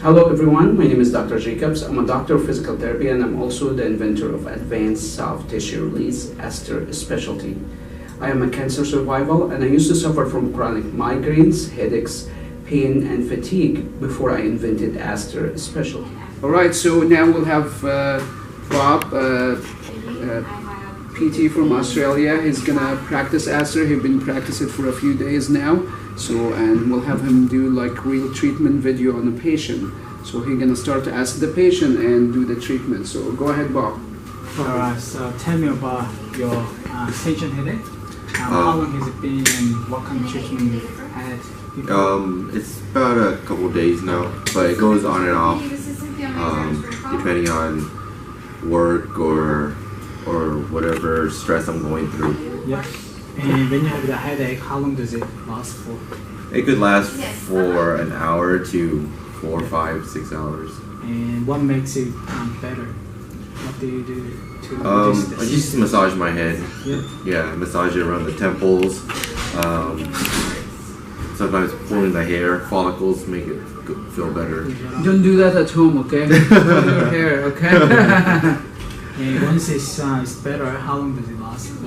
Hello everyone, my name is Dr. Jacobs. I'm a doctor of physical therapy and I'm also the inventor of advanced soft tissue release ASTR specialty. I am a cancer survivor and I used to suffer from chronic migraines, headaches, pain and fatigue before I invented ASTR specialty. Alright, so now we'll have Bob, PT from Australia. He's gonna practice ASTR. He's been practicing it for a few days now. And we'll have him do like real treatment video on the patient. So he's gonna start to ask the patient and do the treatment. So go ahead, Bob. Alright, so tell me about your tension headache. How long has it been and what kind of treatment you've had? It's about a couple days now, but it goes on and off depending on work or whatever stress I'm going through. Yeah. And when you have the headache, how long does it last for? It could last for an hour to 4, 5, 6 hours. And what makes it better? What do you do to reduce this? I just massage my head. Yeah. Yeah, massage it around the temples. Sometimes pulling the hair follicles make it feel better. Don't do that at home, okay? Pull your hair, okay? And once it's better, how long does it last for?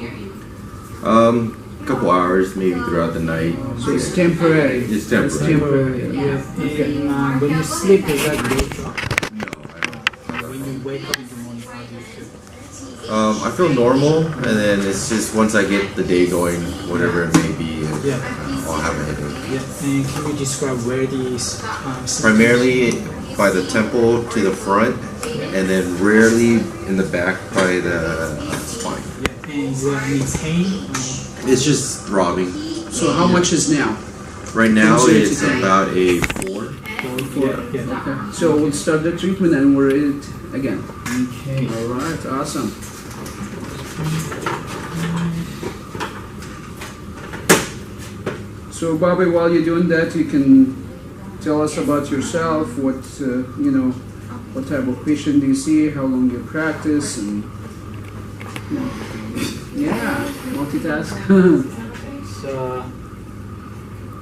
Couple hours, maybe throughout the night. So it's temporary. It's temporary. It's temporary, yeah. Okay. And when you sleep, does that withdraw? No, I don't. When you wake up in the morning, how do you feel? I feel normal, and then it's just once I get the day going, whatever it may be, I'll have a headache. Yeah. And can you describe where these Primarily by the temple to the front, and then rarely in the back by the spine. Yeah. And is there any pain? It's just throbbing. So how much is now? Right now Consider it's today. about a 4. Yeah. Okay. So we'll start the treatment and we're in it again. Okay. Alright, awesome. So Bobby, while you're doing that, you can tell us about yourself, what what type of patient do you see, how long you practice, and multitask. So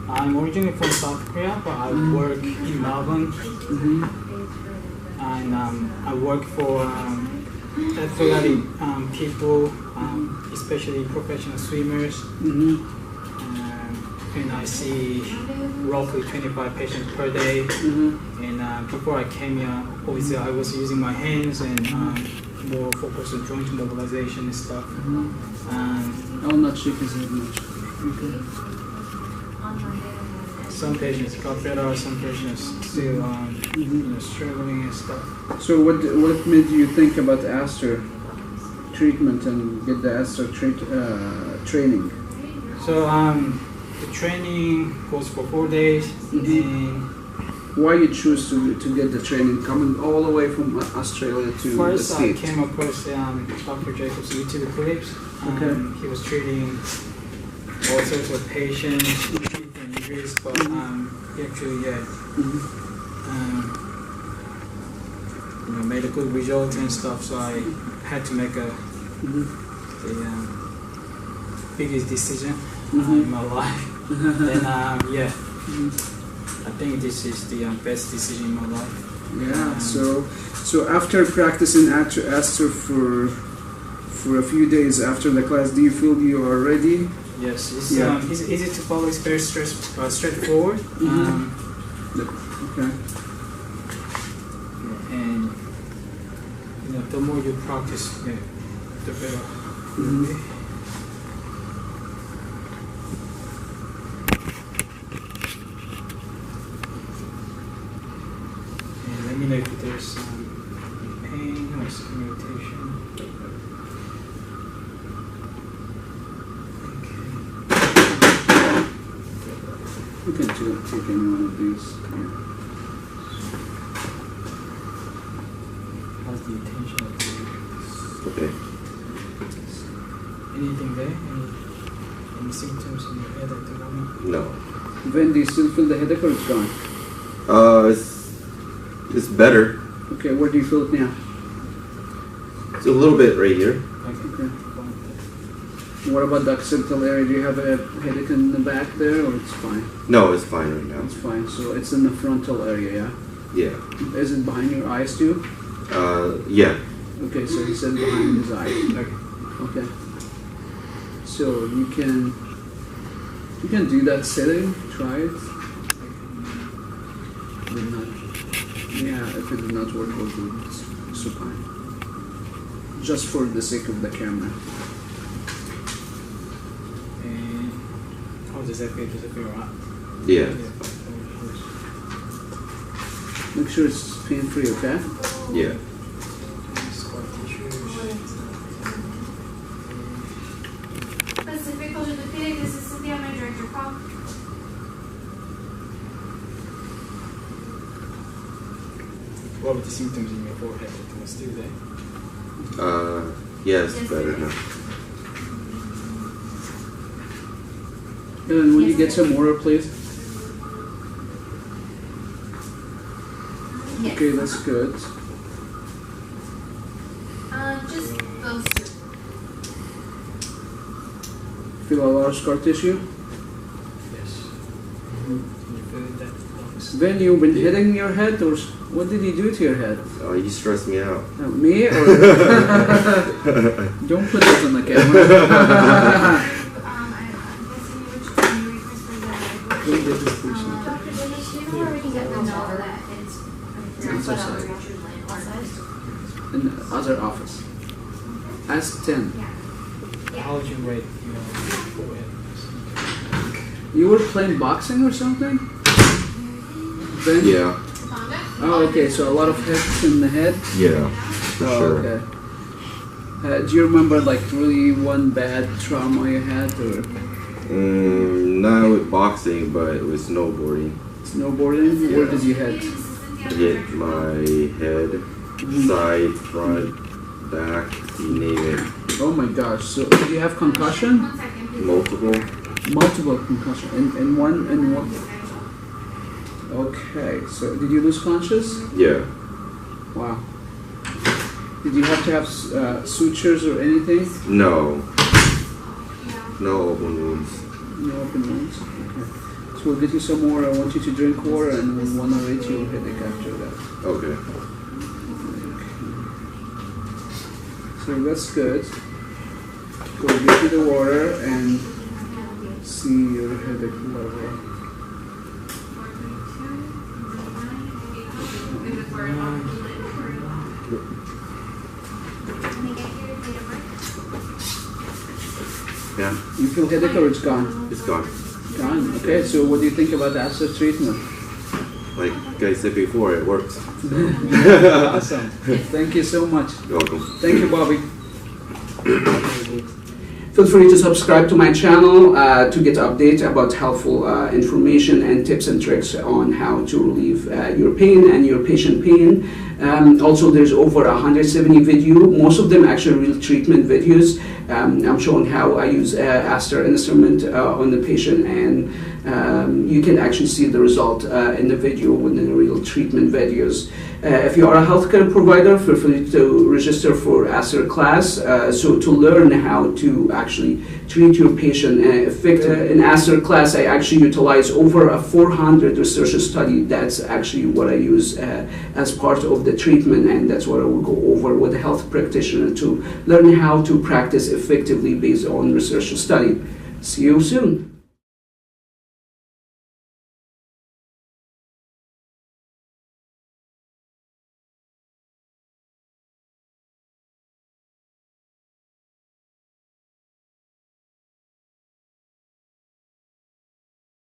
I'm originally from South Korea, but I work in Melbourne, and I work for athletic people, especially professional swimmers. And I see roughly 25 patients per day. And before I came here, obviously I was using my hands and more focused on joint mobilization and stuff. I will not shake his head much. Okay. Some patients got better, some patients still struggling and stuff. So what made you think about the ASTR treatment and get the ASTR training? So the training goes for 4 days. And why you choose to get the training coming all the way from Australia to the States? I came across Dr. Jacobs' YouTube clips. He was treating all sorts of patients, and injuries, but he actually made a good result and stuff. So I had to make the biggest decision in my life. And I think this is the best decision in my life. Yeah. So after practicing ASTR for a few days after the class, do you feel you are ready? Yes. It's easy to follow. It's very straightforward. Okay. And the more you practice, the better. Let me know if there's some pain or some irritation. You can take any one of these. How's the attention of Okay. anything there? Any symptoms in your head at the moment? No. When do you still feel the headache or it's gone? It's better. Okay, where do you feel it now? It's a little bit right here. Okay. What about the occipital area? Do you have a headache in the back there, or it's fine? No, it's fine right now. It's fine. So it's in the frontal area, yeah? Yeah. Is it behind your eyes too? Yeah. Okay, so he said behind his eye. Okay. So you can do that sitting. Try it. Did not. Yeah, if it did not work, we'll do supine. Just for the sake of the camera. And how does that feel? Does it feel right? Yeah. Make sure it's pain-free, okay? Yeah. Pacific Culture Defeated, this is Cynthia, my director call. What were the symptoms in your forehead? It was still there. Yes, better now. And when you get some water, please. Yes. Okay, that's good. Just those two. Feel a lot of scar tissue? Yes. Can you feel that? Then you've been hitting your head, or what did he do to your head? Oh, you stressed me out. Me or? Don't put this on the camera. I'm guessing which one you request for the Dr. Dennis, you already got the note that it's outside. outside. In the other office. Ask 10. Yeah. How would you rate your forehead? You were playing boxing or something? Then? Yeah. Oh, okay, so a lot of hits in the head? Yeah. For sure. Okay. Do you remember like really one bad trauma you had, or Not with boxing, but with snowboarding. snowboarding? Where did you hit? I hit my head, side, front, back, you name it. Oh my gosh, so did you have concussion? Multiple. Multiple concussion. In one? Okay, so did you lose conscious? Yeah. Wow. Did you have to have sutures or anything? No. No open wounds. No open wounds? Okay. So we'll get you some more. I want you to drink water and we'll want to rate your headache after that. Okay. So that's good. We'll get you the water and see your headache level. Yeah. You feel headache or it's gone? It's gone. Gone. Okay, so what do you think about the ASTR treatment? Like I said before, it works. Awesome. Thank you so much. You're welcome. Thank you, Bobby. Feel free to subscribe to my channel to get updates about helpful information and tips and tricks on how to relieve your pain and your patient pain. Also, there's over 170 videos, most of them actually real treatment videos. I'm showing how I use ASTR instrument on the patient, and you can actually see the result in the video within the real treatment videos. If you are a healthcare provider, feel free to register for ASTR class so to learn how to actually treat your patient. In ASTR class, I actually utilize over a 400 research study. That's actually what I use as part of the treatment, and that's what I will go over with a health practitioner to learn how to practice effectively based on research study. See you soon.